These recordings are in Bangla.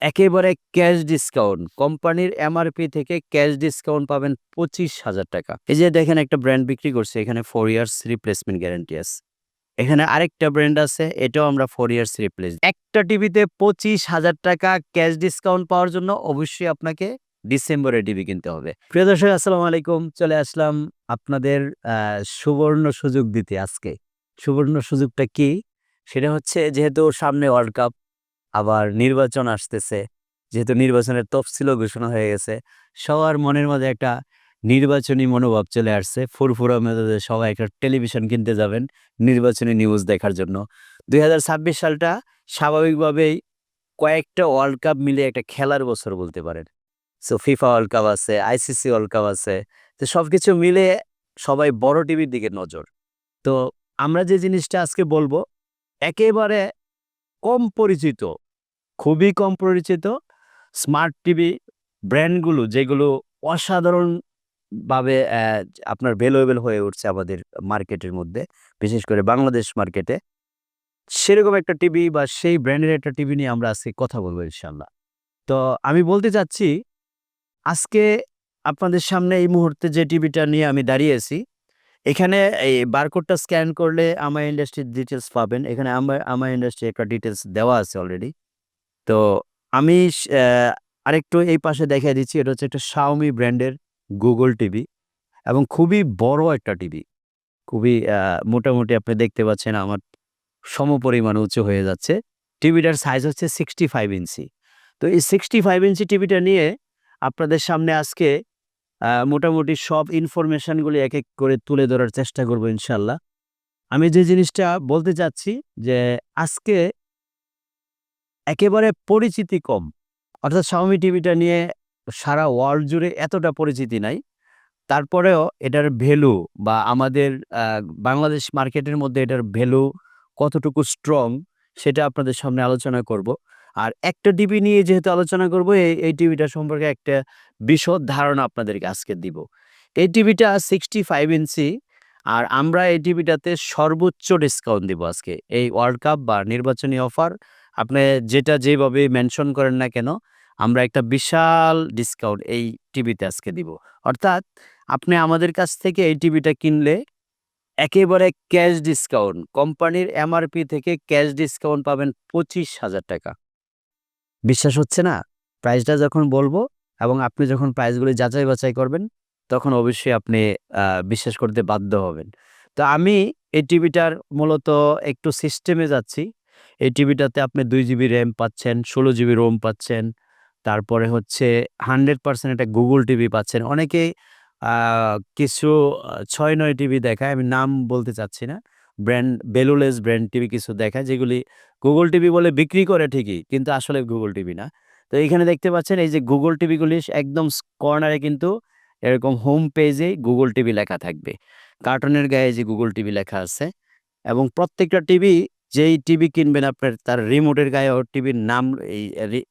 একেবারে ক্যাশ ডিসকাউন্ট। কোম্পানির এমআরপি থেকে ক্যাশ ডিসকাউন্ট পাবেন ৳২৫,০০০। এই যে দেখেন একটা ব্র্যান্ড বিক্রি করছে, এখানে 4 ইয়ার্স রিপ্লেসমেন্ট গ্যারান্টি আছে। এখানে আরেকটা ব্র্যান্ড আছে, এটাও আমরা 4 ইয়ার্স রিপ্লেস। একটা টিভিতে ৳২৫,০০০ ক্যাশ ডিসকাউন্ট পাওয়ার জন্য অবশ্যই আপনাকে ডিসেম্বরে টিভি কিনতে হবে। প্রিয় দর্শক আসসালামু আলাইকুম। চলে আসলাম আপনাদের আ সুবর্ণ সুযোগ দিতে আজকে। সুবর্ণ সুযোগটা কি? সেটা হচ্ছে যেহেতু সামনে ওয়ার্ল্ড কাপ আবার নির্বাচন আসতেছে। যেহেতু নির্বাচনের তফসিলও ঘোষণা হয়ে গেছে, সবার মনের মাঝে একটা নির্বাচনী মনোভাব চলে আসছে। ফুরফুরা মেজাজে সবাই একটা টেলিভিশন কিনতে যাবেন নির্বাচনী নিউজ দেখার জন্য। ২০২৬ সালটা স্বাভাবিকভাবেই কয়েকটা ওয়ার্ল্ড কাপ মিলে একটা খেলার বছর বলতে পারেন। সো ফিফা ওয়ার্ল্ড কাপ আছে, আইসিসি ওয়ার্ল্ড কাপ আছে। তো সবকিছু মিলে সবাই বড় টিভির দিকে নজর। তো আমরা যে জিনিসটা আজকে বলবো, একেবারে কম পরিচিত, খুবই কম পরিচিত স্মার্ট টিভি ব্র্যান্ডগুলো যেগুলো অসাধারণভাবে আপনার ভ্যালুয়েবল হয়ে উঠছে আমাদের মার্কেটের মধ্যে, বিশেষ করে বাংলাদেশ মার্কেটে। সেরকম একটা টিভি বা সেই ব্র্যান্ডের একটা টিভি নিয়ে আমরা আজকে কথা বলবো ইনশাআল্লাহ। তো আমি বলতে চাচ্ছি, আজকে আপনাদের সামনে এই মুহূর্তে যে টিভিটা নিয়ে আমি দাঁড়িয়েছি, এখানে এই বারকোডটা স্ক্যান করলে আমার ইন্ডাস্ট্রির ডিটেইলস পাবেন। এখানে আমার ইন্ডাস্ট্রি একটা ডিটেইলস দেওয়া আছে অলরেডি। তো আমি আরেকটু এই পাশে দেখায় দিচ্ছি। এটা হচ্ছে একটা Xiaomi ব্র্যান্ডের Google টিভি এবং খুবই বড় একটা টিভি। খুবই মোটামুটি আপনি দেখতে পাচ্ছেন আমার সমপরিমাণ উঁচু হয়ে যাচ্ছে। টিভিটার সাইজ হচ্ছে 65 ইঞ্চি। তো এই 65 ইঞ্চি টিভিটা নিয়ে আপনাদের সামনে আজকে মোটামুটি সব ইনফরমেশন গুলি এক, এক করে তুলে ধরার চেষ্টা করব ইনশাআল্লাহ। আমি যে জিনিসটা বলতে চাচ্ছি যে আজকে একেবারে পরিচিতি কম। অর্থাৎ Xiaomi টিভিটা নিয়ে সারা ওয়ার্ল্ড জুড়ে এতটা পরিচিতি নাই। তারপরেও এটার ভ্যালু বা আমাদের আ বাংলাদেশ মার্কেটের মধ্যে এটার ভ্যালু কতটুকু স্ট্রং সেটা আপনাদের সামনে আলোচনা করব। আর একটা টিভি নিয়ে যেহেতু আলোচনা করব, এই টিভিটা সম্পর্কে একটা বিশদ ধারণা আপনাদেরকে আজকে দিব। এই টিভিটা 65 ইঞ্চি আর আমরা এই টিভিটাতে সর্বোচ্চ ডিসকাউন্ট দিব আজকে। এই ওয়ার্ল্ড কাপ বা নির্বাচনী অফার আপনি যেটা যেভাবে মেনশন করেন না কেন, আমরা একটা বিশাল ডিসকাউন্ট এই টিভিতে আজকে দিব। অর্থাৎ আপনি আমাদের কাছ থেকে এই টিভিটা কিনলে একেবারে ক্যাশ ডিসকাউন্ট, কোম্পানির এমআরপি থেকে ক্যাশ ডিসকাউন্ট পাবেন ৳২৫,০০০। বিশ্বাস হচ্ছে না? প্রাইসটা যখন বলবো এবং আপনি যখন প্রাইসগুলি যাচাই-বাছাই করবেন, তখন অবশ্যই আপনি বিশ্বাস করতে বাধ্য হবেন। তো আমি এই টিভিটার মূলত একটু সিস্টেমে যাচ্ছি। এই টিভিটাতে আপনি ২ জিবি র‍্যাম পাচ্ছেন, ১৬ জিবি রোম পাচ্ছেন। তারপরে হচ্ছে 100% একটা Google টিভি পাচ্ছেন। অনেকেই আ কিছু ৬-৯ টিভি দেখায়, আমি নাম বলতে চাচ্ছি না। ব্র্যান্ড বেলুলেস ব্র্যান্ড টিভি কিছু দেখায় যেগুলি Google টিভি বলে বিক্রি করে ঠিকই, কিন্তু আসলে Google টিভি না। তো এইখানে দেখতে পাচ্ছেন এই যে Google টিভিগুলি একদম কর্নারে কিন্তু এরকম হোম পেজেই Google টিভি লেখা থাকবে। কার্টনের গায়ে যে Google টিভি লেখা আছে এবং প্রত্যেকটা টিভি, যেই টিভি কিনবেন আপনার তার রিমোটের গায়েও টিভির নাম, এই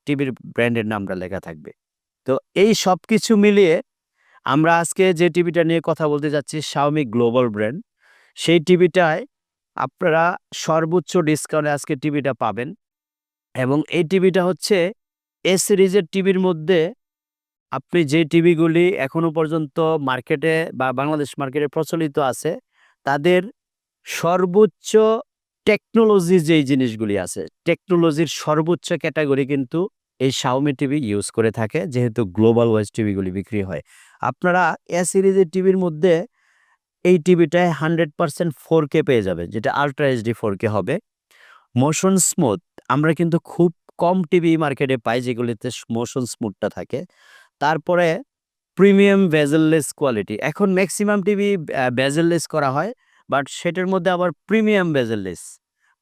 টিভির ব্র্যান্ডের নামটা লেখা থাকবে। তো এই সবকিছু মিলিয়ে আমরা আজকে যে টিভিটা নিয়ে কথা বলতে যাচ্ছি Xiaomi গ্লোবাল ব্র্যান্ড। সেই টিভিটায় আপনারা সর্বোচ্চ ডিসকাউন্টে আজকে টিভিটা পাবেন এবং এই টিভিটা হচ্ছে এ সিরিজের টিভির মধ্যে আপনি যে টিভিগুলি এখনো পর্যন্ত মার্কেটে বা বাংলাদেশ মার্কেটে প্রচলিত আছে, তাদের সর্বোচ্চ টেকনোলজি যেই জিনিসগুলি আছে, টেকনোলজির সর্বোচ্চ ক্যাটেগরি কিন্তু এই Xiaomi টিভি ইউজ করে থাকে, যেহেতু গ্লোবাল ওয়াইজ টিভিগুলি বিক্রি হয়। আপনারা এ সিরিজের টিভির মধ্যে এই টিভিটায় 100% 4K পেয়ে যাবেন, যেটা আল্ট্রা এইচডি 4K হবে। মোশন স্মুথ আমরা কিন্তু খুব কম টিভি মার্কেটে পাই যেগুলিতে মোশন স্মুথটা থাকে। তারপরে প্রিমিয়াম বেজেললেস কোয়ালিটি। এখন মেক্সিমাম টিভি বেজেললেস করা হয়, বাট সেটার মধ্যে আবার প্রিমিয়াম বেজেললেস।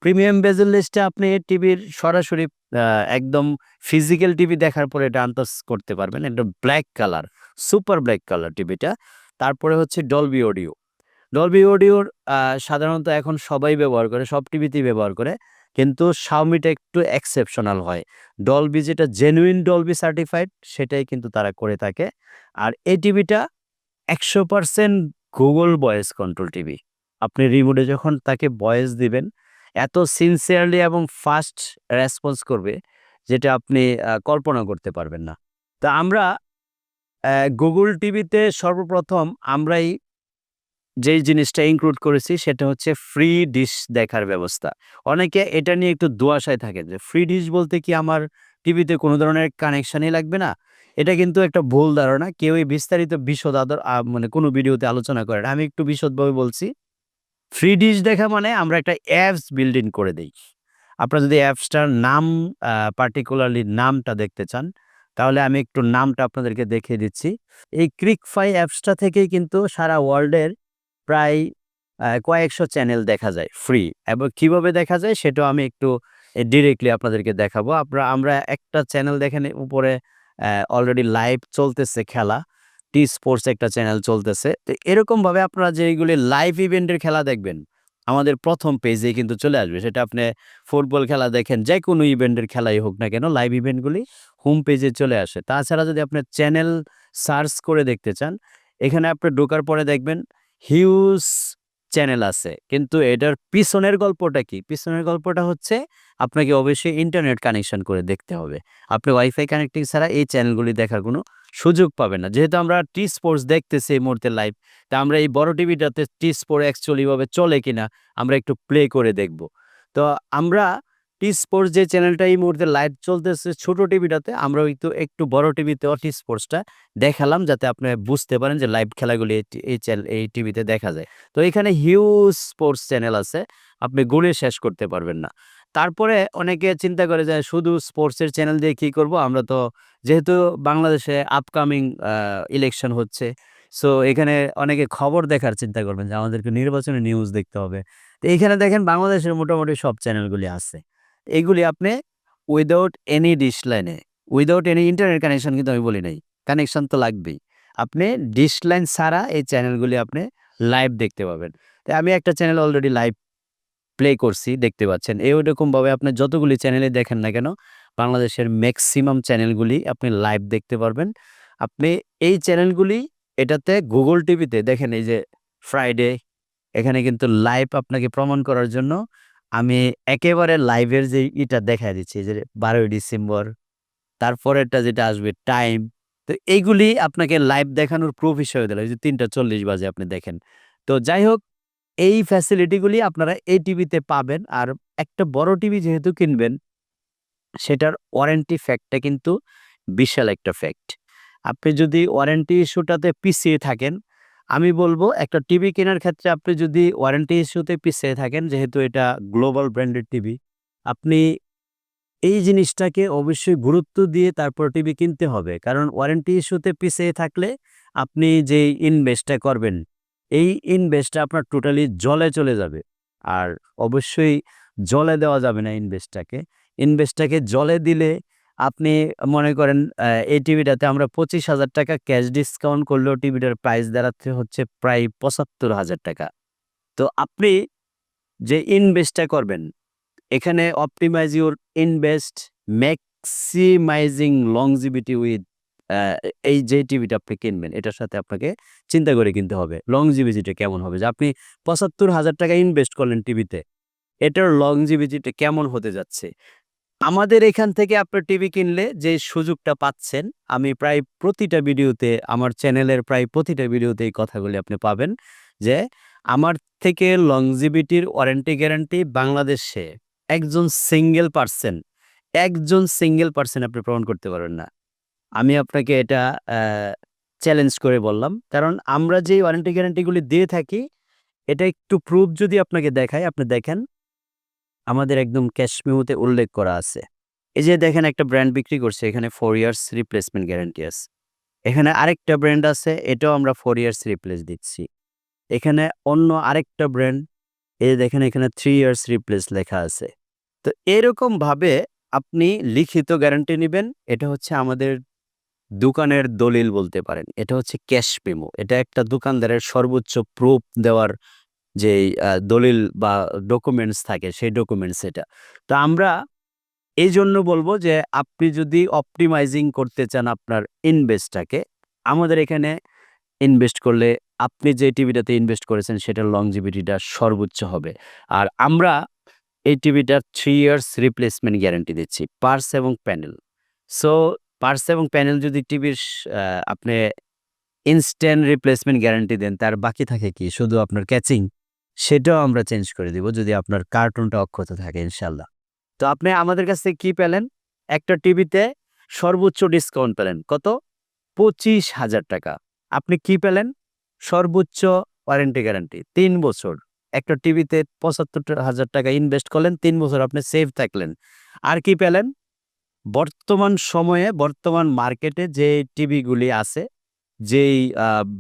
প্রিমিয়াম বেজেললেসটা আপনি টিভির সরাসরি আ একদম ফিজিক্যাল টিভি দেখার পরে এটা আন্দাজ করতে পারবেন। এটা black colour, super black colour টিভিটা। তারপরে হচ্ছে ডলবি অডিও। ডলবি অডিওর সাধারণত এখন সবাই ব্যবহার করে, সব টিভিতেই ব্যবহার করে। কিন্তু Xiaomi টা একটু এক্সেপশনাল হয়। ডলবি যেটা জেনুইন ডলবি সার্টিফাইড সেটাই কিন্তু তারা করে থাকে। আর এই টিভিটা ১০০% Google ভয়েস কন্ট্রোল টিভি। আপনি রিমোটে যখন তাকে ভয়েস দিবেন, এত সিনসিয়ারলি এবং ফাস্ট রেসপন্স করবে যেটা আপনি কল্পনা করতে পারবেন না। তো আমরা গুগল টিভিতে সর্বপ্রথম আমরাই যেই জিনিসটা ইনক্লুড করেছি সেটা হচ্ছে ফ্রি ডিশ দেখার ব্যবস্থা। অনেকে এটা নিয়ে একটু ধোঁয়াশায় থাকে যে ফ্রি ডিশ বলতে কি আমার টিভিতে কোনো ধরনের কানেকশনই লাগবে না? এটা কিন্তু একটা ভুল ধারণা। কেউই বিস্তারিত বিশদ মানে কোনো ভিডিওতে আলোচনা করে না। আমি একটু বিশদভাবে বলছি। ফ্রি ডিশ দেখা মানে আমরা একটা অ্যাপস বিল্ড ইন করে দেই। আপনারা যদি অ্যাপসটার নাম পার্টিকুলারলি নামটা দেখতে চান, তাহলে আমি একটু নামটা আপনাদেরকে দেখিয়ে দিচ্ছি। এই ক্রিকফাই অ্যাপসটা থেকেই কিন্তু সারা ওয়ার্ল্ডের প্রায় কয়েকশো চ্যানেল দেখা যায় ফ্রি এবং কিভাবে দেখা যায় সেটাও আমি একটু ডিরেক্টলি আপনাদেরকে দেখাবো। আমরা একটা চ্যানেল দেখেন উপরে অলরেডি লাইভ চলতেছে খেলা। টি স্পোর্টস একটা চ্যানেল চলতেছে। তো এরকমভাবে আপনারা যেইগুলি লাইভ ইভেন্টের খেলা দেখবেন, আমাদের ১ম পেজেই কিন্তু চলে আসবে। সেটা আপনি ফুটবল খেলা দেখেন, যেকোনো ইভেন্টের খেলাই হোক না কেন, লাইভ ইভেন্টগুলি হোম পেজে চলে আসে। তাছাড়া যদি আপনি চ্যানেল সার্চ করে দেখতে চান, এখানে আপনি ঢোকার পরে দেখবেন হিউজ চ্যানেল আছে। কিন্তু এটার পিছনের গল্পটা কি? পিছনের গল্পটা হচ্ছে আপনাকে অবশ্যই ইন্টারনেট কানেকশন করে দেখতে হবে। আপনি ওয়াইফাই কানেক্টিং ছাড়া এই চ্যানেলগুলি দেখার কোনো সুযোগ পাবেন না। যেহেতু আমরা টি স্পোর্টস দেখতেছি এই মুহূর্তে লাইভ, তা আমরা এই বড় টিভিটাতে টি স্পোর্ট অ্যাকচুয়ালি ভাবে চলে কিনা আমরা একটু প্লে করে দেখব। তো আমরা টি স্পোর্টস যে চ্যানেলটা এই মুহূর্তে লাইভ চলতেছে ছোট টিভিটাতে, আমরা একটু বড় টিভিতেও টি স্পোর্টসটা দেখালাম যাতে আপনি বুঝতে পারেন যে লাইভ খেলাগুলি এই টিভিতে দেখা যায়। তো এখানে হিউজ স্পোর্টস চ্যানেল আছে। আপনি গুণে শেষ করতে পারবেন না। তারপরে অনেকে চিন্তা করে যে শুধু স্পোর্টসের চ্যানেল দিয়ে কি করব? আমরা তো যেহেতু বাংলাদেশে আপকামিং ইলেকশন হচ্ছে। সো এখানে অনেকে খবর দেখার চিন্তা করবেন যে আমাদেরকে নির্বাচনী নিউজ দেখতে হবে। তো এইখানে দেখেন বাংলাদেশের মোটামুটি সব চ্যানেলগুলি আছে। এগুলি আপনি উইথআউট এনি ডিশ লাইনে, উইথআউট এনি ইন্টারনেট কানেকশন কিন্তু আমি বলি নাই। কানেকশন তো লাগবেই। আপনি ডিশ লাইন ছাড়া এই চ্যানেলগুলি আপনি লাইভ দেখতে পাবেন। তো আমি একটা চ্যানেল অলরেডি লাইভ প্লে করছি, দেখতে পাচ্ছেন। এরকমভাবে আপনি যতগুলি চ্যানেলে দেখেন না কেন, বাংলাদেশের মেক্সিমাম চ্যানেলগুলি আপনি লাইভ দেখতে পারবেন। আপনি এই চ্যানেলগুলি এটাতে গুগল টিভিতে দেখেন এই যে ফ্রাইডে, এখানে কিন্তু লাইভ আপনাকে প্রমাণ করার জন্য আমি একেবারে লাইভের যে দেখায় দিচ্ছি যে ১২ই ডিসেম্বর, তারপরেরটা যেটা আসবে টাইম। তো এইগুলি আপনাকে লাইভ দেখানোর প্রুফ হিসেবে দিল। এই যে ৩:৪০ বাজে আপনি দেখেন। তো যাই হোক, এই ফ্যাসিলিটিগুলি আপনারা এই টিভিতে পাবেন। আর একটা বড় টিভি যেহেতু কিনবেন, সেটার ওয়ারেন্টি ফ্যাক্টটা কিন্তু বিশাল একটা ফ্যাক্ট। আপনি যদি ওয়ারেন্টি ইস্যুটাতে পিছিয়ে থাকেন, আমি বলব একটা টিভি কেনার ক্ষেত্রে আপনি যদি ওয়ারেন্টি ইস্যুতে পিছিয়ে থাকেন, যেহেতু এটা গ্লোবাল ব্র্যান্ডেড টিভি, আপনি এই জিনিসটাকে অবশ্যই গুরুত্ব দিয়ে তারপর টিভি কিনতে হবে। কারণ ওয়ারেন্টি ইস্যুতে পিছিয়ে থাকলে আপনি যেই ইনভেস্টটা করবেন, এই ইনভেস্টটা আপনার টোটালি জলে চলে যাবে। আর অবশ্যই জলে দেওয়া যাবে না ইনভেস্টটাকে। ইনভেস্টটাকে জলে দিলে আপনি মনে করেন এই টিভিটাতে আমরা ৳২৫,০০০ ক্যাশ ডিসকাউন্ট করলেও টিভিটার প্রাইস দাঁড়াচ্ছে হচ্ছে প্রায় ৳৭৫,০০০। তো আপনি যে ইনভেস্টটা করবেন, এখানে optimize your invest, maximizing longevity with a এই যে টিভিটা আপনি কিনবেন, এটার সাথে আপনাকে চিন্তা করে কিনতে হবে। লংজিভিটিটা কেমন হবে? যে আপনি ৳৭৫,০০০ ইনভেস্ট করলেন টিভিতে, এটার লংজিভিটিটা কেমন হতে যাচ্ছে? আমাদের এখান থেকে আপনার টিভি কিনলে যে সুযোগটা পাচ্ছেন, আমি প্রায় প্রতিটা ভিডিওতে, আমার চ্যানেলের প্রায় প্রতিটা ভিডিওতে এই কথাগুলি আপনি পাবেন যে, আমার থেকে লংজিভিটির ওয়ারেন্টি গ্যারান্টি বাংলাদেশে একজন সিঙ্গেল পারসন, একজন সিঙ্গেল পারসন আপনি প্রমাণ করতে পারবেন না। আমি আপনাকে এটা অ্যা চ্যালেঞ্জ করে বললাম। কারণ আমরা যেই ওয়ারেন্টি গ্যারান্টিগুলি দিয়ে থাকি, এটা একটু প্রুফ যদি আপনাকে দেখাই, আপনি দেখেন আমাদের একদম ক্যাশ মেমোতে উল্লেখ করা আছে। এই যে দেখেন একটা ব্র্যান্ড বিক্রি করছে, এখানে 4 ইয়ার্স রিপ্লেসমেন্ট গ্যারান্টি আছে। এখানে আরেকটা ব্র্যান্ড আছে, এটাও আমরা 4 ইয়ার্স রিপ্লেস দিচ্ছি। এখানে অন্য আরেকটা ব্র্যান্ড, এই যে দেখেন এখানে 3 ইয়ার্স রিপ্লেস লেখা আছে। তো এরকমভাবে আপনি লিখিত গ্যারান্টি নিবেন। এটা হচ্ছে আমাদের দোকানের দলিল বলতে পারেন। এটা হচ্ছে ক্যাশ মেমো। এটা একটা দোকানদারের সর্বোচ্চ প্রুফ দেওয়ার যেই দলিল বা ডকুমেন্টস থাকে, সেই ডকুমেন্টস এটা। তো আমরা এইজন্য বলব যে আপনি যদি অপটিমাইজিং করতে চান আপনার ইনভেস্টটাকে, আমাদের এখানে ইনভেস্ট করলে আপনি যে টিভিটাতে ইনভেস্ট করেছেন সেটার লংজিভিটিটা সর্বোচ্চ হবে। আর আমরা এই টিভিটার 3 ইয়ার্স রিপ্লেসমেন্ট গ্যারান্টি দিচ্ছি পার্টস এবং প্যানেল। সো পার্টস এবং প্যানেল যদি টিভির আপনি ইনস্ট্যান্ট রিপ্লেসমেন্ট গ্যারান্টি দেন, তার বাকি থাকে কি? শুধু আপনার ক্যাচিং, সেটাও আমরা চেঞ্জ করে দিব যদি আপনার কার্টুনটা অক্ষত থাকে ইনশাআল্লাহ। তো আপনি আমাদের কাছ থেকে কি পেলেন? একটা টিভিতে সর্বোচ্চ ডিসকাউন্ট পেলেন। কত? ৳২৫,০০০। আপনি কি পেলেন? সর্বোচ্চ ওয়ারেন্টি গ্যারান্টি ৩ বছর। একটা টিভিতে ৳৭৫,০০০ ইনভেস্ট করলেন, ৩ বছর আপনি সেফ থাকলেন। আর কি পেলেন? বর্তমান সময়ে বর্তমান মার্কেটে যে টিভিগুলি আছে, যেই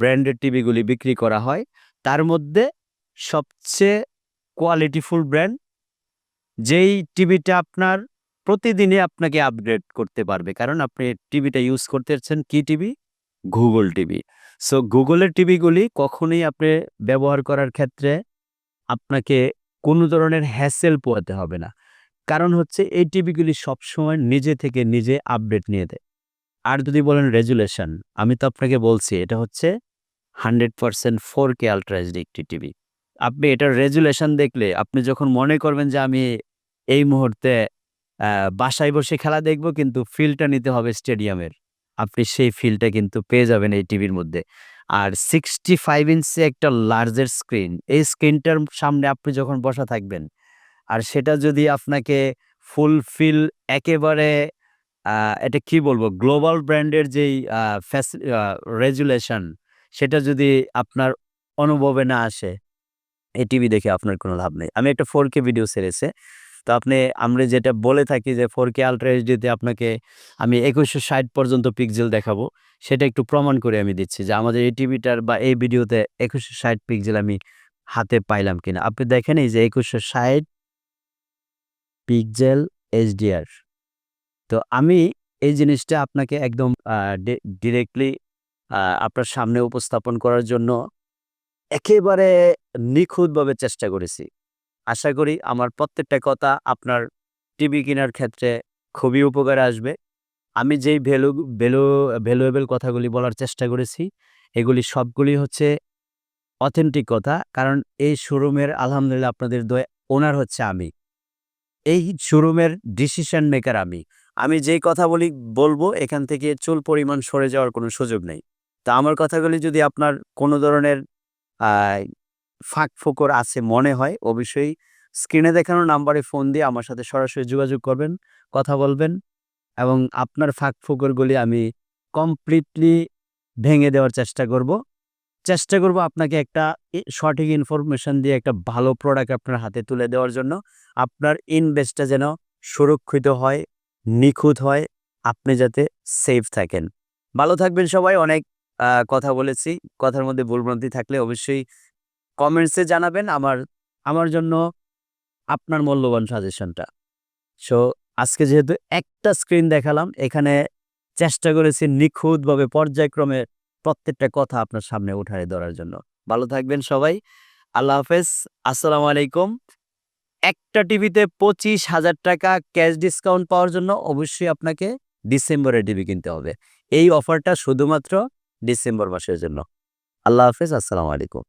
ব্র্যান্ডের টিভিগুলি বিক্রি করা হয়, তার মধ্যে সবচেয়ে কোয়ালিটিফুল ব্র্যান্ড, যেই টিভিটা আপনার প্রতিদিনই আপনাকে আপগ্রেড করতে পারবে। কারণ আপনি টিভিটা ইউজ করতেছেন কি টিভি? Google TV. সো গুগলের টিভিগুলি কখনোই আপনি ব্যবহার করার ক্ষেত্রে আপনাকে কোনো ধরনের হ্যাসেল পোহাতে হবে না। কারণ হচ্ছে এই টিভিগুলি সবসময় নিজে থেকে নিজে আপডেট নিয়ে দেয়। আর যদি বলেন রেজুলেশন, আমি তো আপনাকে বলছি এটা হচ্ছে 100% 4K আল্ট্রা এইচডি একটি টিভি। আপনি এটার রেজুলেশন দেখলে আপনি যখন মনে করবেন যে আমি এই মুহূর্তে আ বাসায় বসে খেলা দেখব কিন্তু ফিলটা নিতে হবে স্টেডিয়ামের। আপনি সেই ফিলটা কিন্তু পেয়ে যাবেন এই টিভির মধ্যে। আর 65 ইঞ্চি একটা লার্জের স্ক্রিন, এই স্ক্রিনটার সামনে আপনি যখন বসা থাকবেন আর সেটা যদি আপনাকে ফুলফিল একেবারে আ এটা কি বলবো? গ্লোবাল ব্র্যান্ডের যেই আ ফ্যাস আ রেজুলেশন, সেটা যদি আপনার অনুভবে না আসে, এই টিভি দেখে আপনার কোনো লাভ নেই। আমি একটা 4K ভিডিও ছেড়েছে। তো আমরা যেটা বলে থাকি যে 4K আল্ট্রা এইচডিতে আপনাকে আমি ২১৬০ পর্যন্ত পিক্সেল দেখাবো, সেটা একটু প্রমাণ করে আমি দিচ্ছি যে আমাদের এই টিভিটার বা এই ভিডিওতে ২১৬০ পিক্সেল আমি হাতে পাইলাম কিনা। আপনি দেখেন এই যে ২১৬০ পিক্সেল এইচডিআর। তো আমি এই জিনিসটা আপনাকে একদম আ ডি ডিরেক্টলি আপনার সামনে উপস্থাপন করার জন্য একেবারে নিখুঁতভাবে চেষ্টা করেছি। আশা করি আমার প্রত্যেকটা কথা আপনার টিভি কেনার ক্ষেত্রে খুবই উপকারে আসবে। আমি যেই ভ্যালুয়েবল কথাগুলি বলার চেষ্টা করেছি, এগুলি সবগুলি হচ্ছে অথেন্টিক কথা। কারণ এই শোরুমের আলহামদুলিল্লাহ আপনাদের দয়ায় ওনার হচ্ছে আমি। এই শোরুমের ডিসিশন মেকার আমি। আমি যেই কথা বলবো এখান থেকে চুল পরিমাণ সরে যাওয়ার কোনো সুযোগ নেই। তো আমার কথাগুলি যদি আপনার কোনো ধরনের আ ফাঁক-ফোকর আছে মনে হয়, অবশ্যই স্ক্রিনে দেখানো নাম্বারে ফোন দিয়ে আমার সাথে সরাসরি যোগাযোগ করবেন, কথা বলবেন এবং আপনার ফাঁক-ফোকরগুলি আমি কমপ্লিটলি ভেঙে দেওয়ার চেষ্টা করব আপনাকে একটা সঠিক ইনফরমেশন দিয়ে একটা ভালো প্রোডাক্ট আপনার হাতে তুলে দেওয়ার জন্য। আপনার ইনভেস্টটা যেন সুরক্ষিত হয়, নিখুঁত হয়, আপনি যাতে সেফ থাকেন। ভালো থাকবেন সবাই। অনেক কথা বলেছি। কথার মধ্যে ভুলভ্রান্তি থাকলে অবশ্যই কমেন্টসে জানাবেন আমার জন্য আপনার মূল্যবান সাজেশনটা। সো আজকে যেহেতু একটা স্ক্রিন দেখালাম, এখানে চেষ্টা করেছি নিখুঁতভাবে পর্যায়ক্রমে প্রত্যেকটা কথা আপনার সামনে উঠায় ধরার জন্য। ভালো থাকবেন সবাই। আল্লাহ হাফেজ। আসসালামু আলাইকুম। একটা টিভিতে ৳২৫,০০০ ক্যাশ ডিসকাউন্ট পাওয়ার জন্য অবশ্যই আপনাকে ডিসেম্বরের টিভি কিনতে হবে। এই অফারটা শুধুমাত্র ডিসেম্বর মাসের জন্য। আল্লাহ হাফেজ। আসসালামু আলাইকুম।